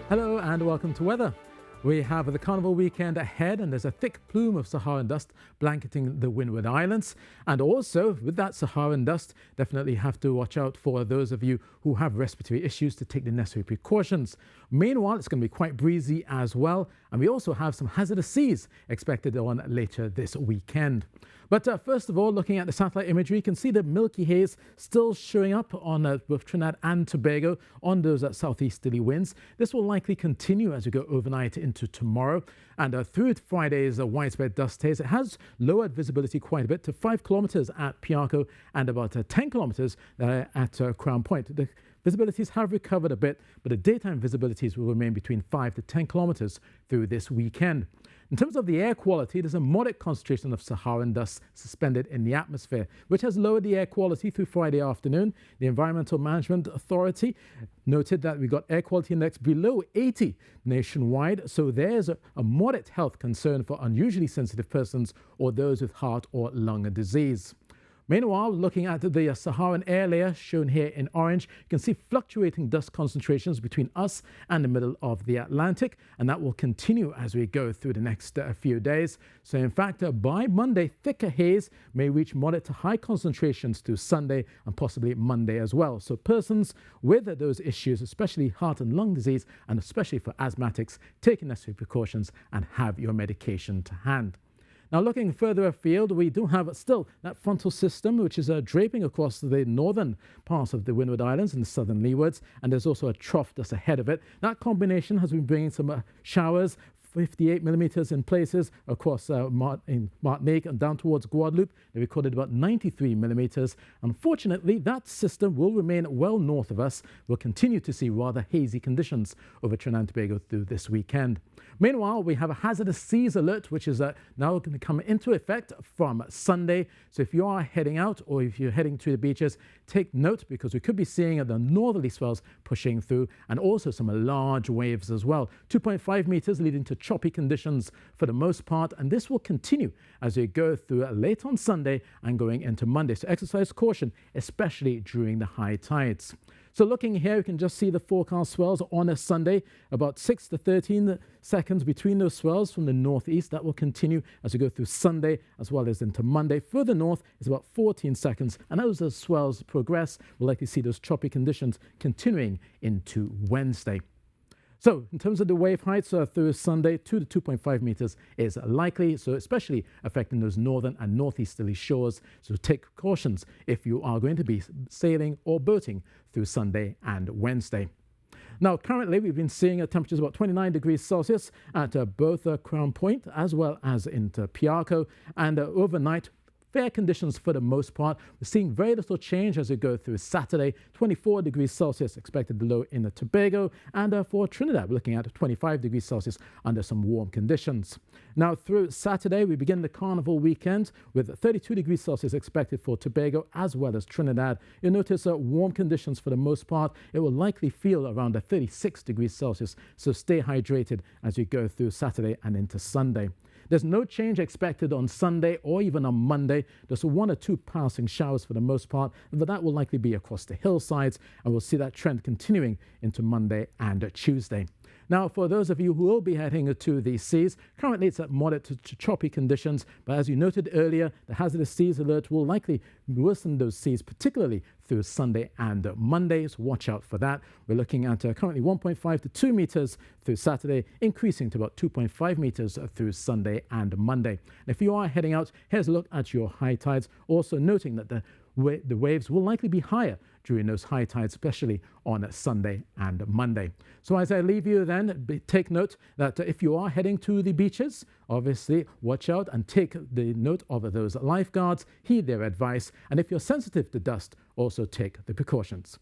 Hello and welcome to weather. We have the carnival weekend ahead and there's a thick plume of Saharan dust blanketing the Windward Islands. And also with that Saharan dust, definitely have to watch out for those of you who have respiratory issues to take the necessary precautions. Meanwhile, it's going to be quite breezy as well. And we also have some hazardous seas expected on later this weekend. But first of all, looking at the satellite imagery, you can see the milky haze still showing up on both Trinidad and Tobago on those southeasterly winds. This will likely continue as we go overnight into tomorrow. And through Friday's widespread dust haze, it has lowered visibility quite a bit to 5 kilometers at Piarco and about 10 kilometers at Crown Point. The visibilities have recovered a bit, but the daytime visibilities will remain between 5 to 10 kilometers through this weekend. In terms of the air quality, there's a moderate concentration of Saharan dust suspended in the atmosphere, which has lowered the air quality through Friday afternoon. The Environmental Management Authority noted that we got air quality index below 80 nationwide, so there's a moderate health concern for unusually sensitive persons or those with heart or lung disease. Meanwhile, looking at the Saharan air layer shown here in orange, you can see fluctuating dust concentrations between us and the middle of the Atlantic, and that will continue as we go through the next few days. So in fact, by Monday, thicker haze may reach moderate to high concentrations to Sunday and possibly Monday as well. So persons with those issues, especially heart and lung disease, and especially for asthmatics, take necessary precautions and have your medication to hand. Now, looking further afield, we do have still that frontal system, which is draping across the northern parts of the Windward Islands and the southern leewards, and there's also a trough just ahead of it. That combination has been bringing some showers, 58 millimeters in places across Martinique and down towards Guadeloupe. They recorded about 93 millimeters. Unfortunately, that system will remain well north of us. We'll continue to see rather hazy conditions over Trinidad and Tobago through this weekend. Meanwhile, we have a hazardous seas alert, which is now going to come into effect from Sunday. So if you are heading out or if you're heading to the beaches, take note because we could be seeing the northerly swells pushing through and also some large waves as well. 2.5 meters leading to choppy conditions for the most part, and this will continue as we go through late on Sunday and going into Monday. So exercise caution, especially during the high tides. So looking here, you can just see the forecast swells on a Sunday, about 6 to 13 seconds between those swells from the northeast. That will continue as we go through Sunday as well as into Monday. Further north is about 14 seconds, and as those swells progress, we'll likely see those choppy conditions continuing into Wednesday. So in terms of the wave heights through Sunday, 2 to 2.5 meters is likely, so especially affecting those northern and northeasterly shores. So take cautions if you are going to be sailing or boating through Sunday and Wednesday. Now, currently, we've been seeing temperatures about 29 degrees Celsius at both Crown Point as well as into Piarco, and overnight, fair conditions for the most part. We're seeing very little change as we go through Saturday. 24 degrees Celsius expected the low in the Tobago, and for Trinidad, we're looking at 25 degrees Celsius under some warm conditions. Now, through Saturday, we begin the carnival weekend with 32 degrees Celsius expected for Tobago as well as Trinidad. You'll notice warm conditions for the most part. It will likely feel around 36 degrees Celsius, so stay hydrated as you go through Saturday and into Sunday. There's no change expected on Sunday or even on Monday. There's 1 or 2 passing showers for the most part, but that will likely be across the hillsides, and we'll see that trend continuing into Monday and Tuesday. Now, for those of you who will be heading to the seas, currently it's at moderate to choppy conditions, but as you noted earlier, the hazardous seas alert will likely worsen those seas, particularly through Sunday and Monday, so watch out for that. We're looking at currently 1.5 to 2 meters through Saturday, increasing to about 2.5 meters through Sunday and Monday. And if you are heading out, here's a look at your high tides, also noting that the waves will likely be higher during those high tides, especially on Sunday and Monday. So as I leave you then, take note that if you are heading to the beaches, obviously watch out and take the note of those lifeguards, heed their advice, and if you're sensitive to dust, also take the precautions.